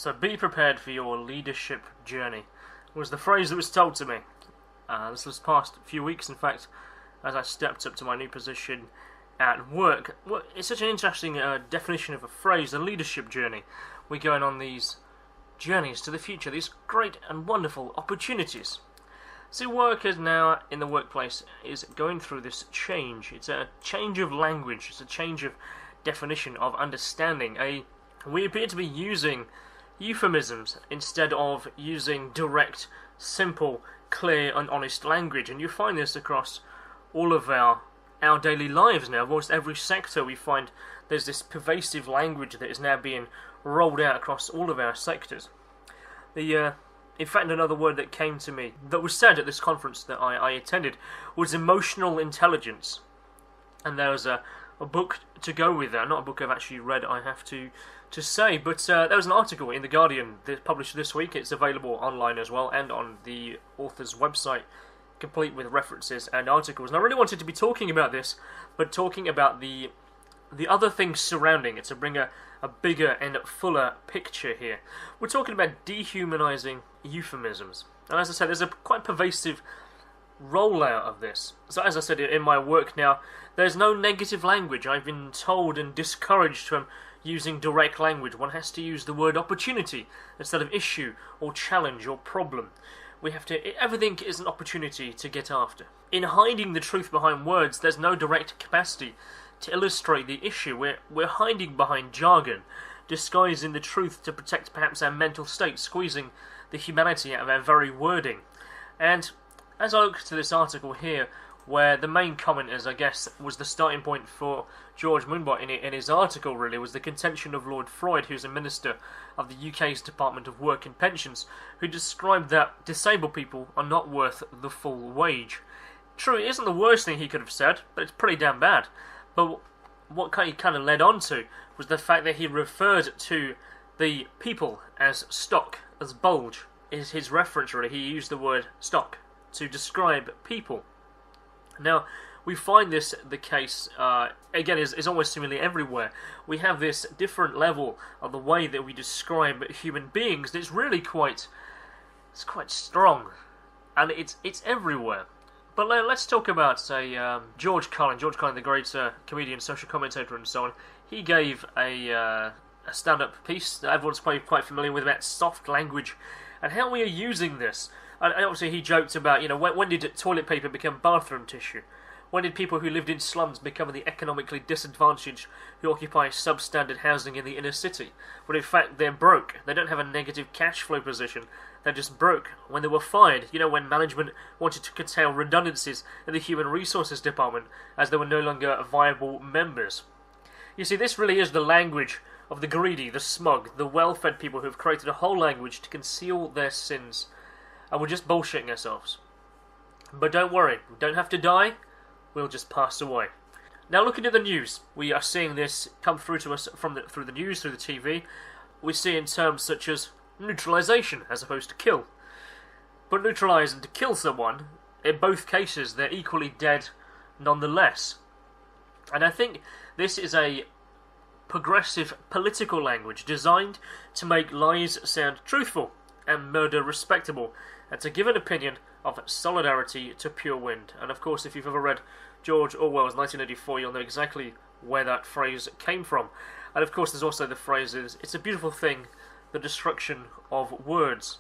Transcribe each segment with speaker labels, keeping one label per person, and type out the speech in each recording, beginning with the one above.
Speaker 1: So be prepared for your leadership journey, was the phrase that was told to me. This was past few weeks, in fact, as I stepped up to my new position at work. Well, it's such an interesting definition of a phrase, the leadership journey. We're going on these journeys to the future, these great and wonderful opportunities. See, workers now in the workplace is going through this change. It's a change of language, it's a change of definition, of understanding. We appear to be using euphemisms instead of using direct, simple, clear and honest language, and you find this across all of our daily lives now. Almost every sector we find there's this pervasive language that is now being rolled out across all of our sectors. In fact, another word that came to me that was said at this conference that I attended was emotional intelligence, and there was a book to go with that. Not a book I've actually read, I have to say, but there was an article in The Guardian that published this week. It's available online as well, and on the author's website, complete with references and articles. And I really wanted to be talking about this, but talking about the other things surrounding it, to bring a bigger and fuller picture here. We're talking about dehumanizing euphemisms. And as I said, there's a quite pervasive rollout of this. So as I said, in my work now, there's no negative language. I've been told and discouraged from using direct language. One has to use the word opportunity instead of issue or challenge or problem. We have to, everything is an opportunity to get after. In hiding the truth behind words, there's no direct capacity to illustrate the issue. We're hiding behind jargon, disguising the truth to protect perhaps our mental state, squeezing the humanity out of our very wording. And as I look to this article here, where the main commenters, I guess, was the starting point for George Moonbot in his article, really, was the contention of Lord Freud, who's a minister of the UK's Department of Work and Pensions, who described that disabled people are not worth the full wage. True, it isn't the worst thing he could have said, but it's pretty damn bad. But what he kind of led on to was the fact that he referred to the people as stock, as bulge, is his reference, really. He used the word stock to describe people. Now, we find this the case, again, is almost similarly everywhere. We have this different level of the way that we describe human beings, and it's really quite strong, and it's everywhere. But let's talk about, say, George Carlin, the great comedian, social commentator, and so on. He gave a stand-up piece that everyone's probably quite familiar with, about soft language and how we are using this. And obviously he joked about, when did toilet paper become bathroom tissue? When did people who lived in slums become the economically disadvantaged who occupy substandard housing in the inner city? When in fact they're broke. They don't have a negative cash flow position. They're just broke. When they were fired, when management wanted to curtail redundancies in the Human Resources Department as they were no longer viable members. You see, this really is the language of the greedy, the smug, the well-fed people who have created a whole language to conceal their sins. And we're just bullshitting ourselves. But don't worry, we don't have to die, we'll just pass away. Now looking at the news, we are seeing this come through to us through the news, through the TV. We see in terms such as neutralization as opposed to kill. But neutralize and to kill someone, in both cases they're equally dead nonetheless. And I think this is a progressive political language designed to make lies sound truthful and murder respectable, and to give an opinion of solidarity to pure wind. And of course, if you've ever read George Orwell's 1984, you'll know exactly where that phrase came from. And of course, there's also the phrases, it's a beautiful thing, the destruction of words.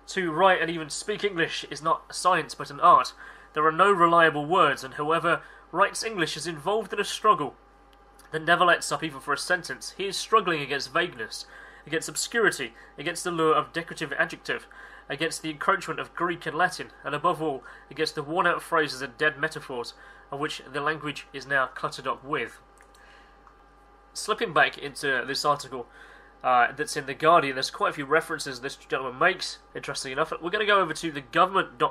Speaker 1: To write and even speak English is not a science but an art. There are no reliable words, and whoever writes English is involved in a struggle that never lets up even for a sentence. He is struggling against vagueness, against obscurity, against the lure of decorative adjective, against the encroachment of Greek and Latin, and above all, against the worn-out phrases and dead metaphors of which the language is now cluttered up with. Slipping back into this article that's in The Guardian, there's quite a few references this gentleman makes, interestingly enough. We're going to go over to the gov.uk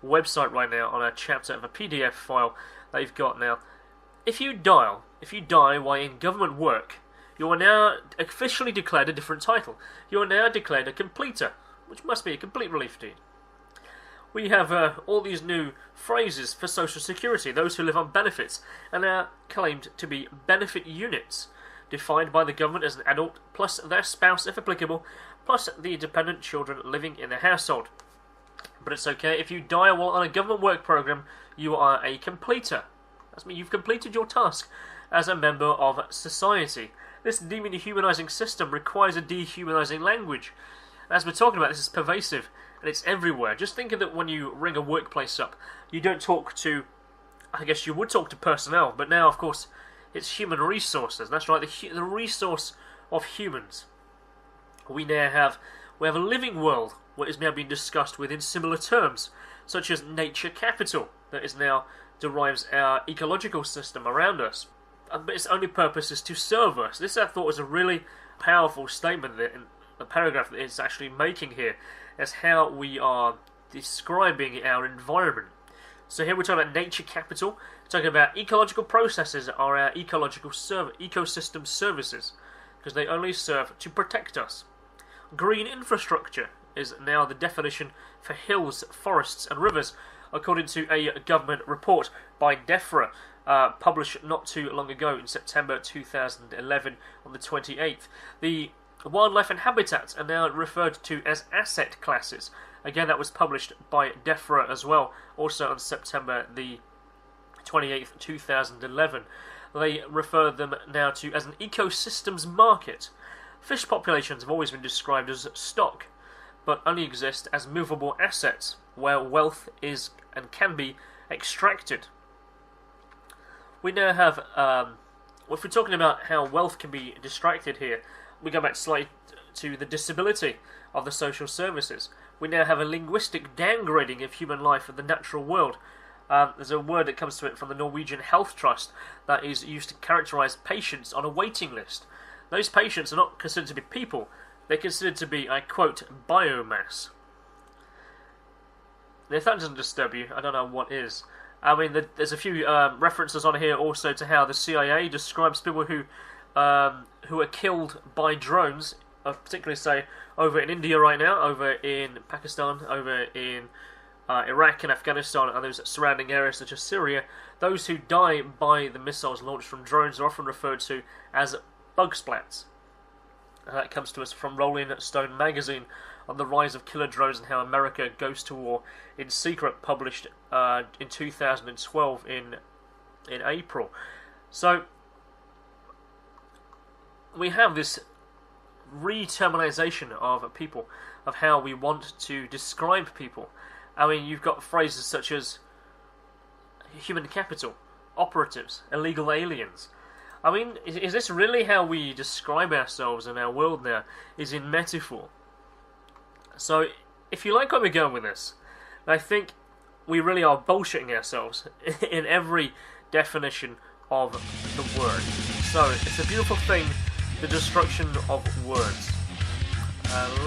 Speaker 1: website right now on a chapter of a PDF file they've got now. If you die while in government work, you are now officially declared a different title. You are now declared a completer, which must be a complete relief to you. We have all these new phrases for social security. Those who live on benefits are now claimed to be benefit units. defined by the government as an adult, plus their spouse if applicable, plus the dependent children living in the household. But it's okay, if you die while on a government work programme, you are a completer. That's mean you've completed your task as a member of society. This dehumanising system requires a dehumanising language. As we're talking about, this is pervasive, and it's everywhere. Just think of it when you ring a workplace up. You don't talk to, I guess you would talk to personnel, but now, of course, it's human resources. That's right, the resource of humans. We have a living world, what is now being discussed within similar terms, such as nature capital, that is now derives our ecological system around us. But its only purpose is to serve us. This, I thought, was a really powerful statement that in the paragraph that it's actually making here, as how we are describing our environment. So here we're talking about nature capital, we're talking about ecological processes are our ecosystem services, because they only serve to protect us. Green infrastructure is now the definition for hills, forests and rivers, according to a government report by DEFRA, published not too long ago in September 2011 on the 28th. The wildlife and habitats are now referred to as asset classes. Again, that was published by DEFRA as well, also on September the 28th, 2011. They refer them now to as an ecosystems market. Fish populations have always been described as stock, but only exist as movable assets, where wealth is and can be extracted. We now have, if we're talking about how wealth can be extracted here, we go back slightly to the disability of the social services. We now have a linguistic downgrading of human life in the natural world. There's a word that comes to it from the Norwegian Health Trust that is used to characterise patients on a waiting list. Those patients are not considered to be people, they're considered to be, I quote, biomass. Now, if that doesn't disturb you, I don't know what is. I mean, there's a few references on here also to how the CIA describes people who are killed by drones, particularly, say, over in India right now, over in Pakistan, over in Iraq and Afghanistan and those surrounding areas such as Syria. Those who die by the missiles launched from drones are often referred to as bug-splats. That comes to us from Rolling Stone magazine on the rise of killer drones and how America goes to war in secret, published in 2012 in April. So we have this re-terminalization of people, of how we want to describe people. I mean, you've got phrases such as human capital, operatives, illegal aliens. I mean, is this really how we describe ourselves in our world now? Is in metaphor. So, if you like where we're going with this, I think we really are bullshitting ourselves in every definition of the word. So, it's a beautiful thing, the destruction of words.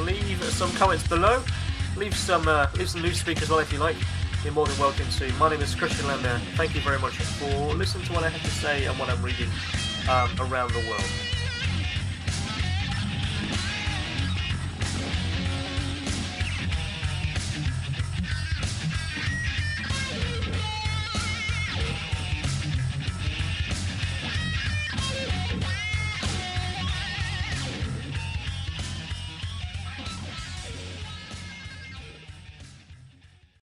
Speaker 1: Leave some comments below. Leave some newspeak as well if you like. You're more than welcome to. My name is Kristian. Thank you very much for listening to what I have to say and what I'm reading around the world.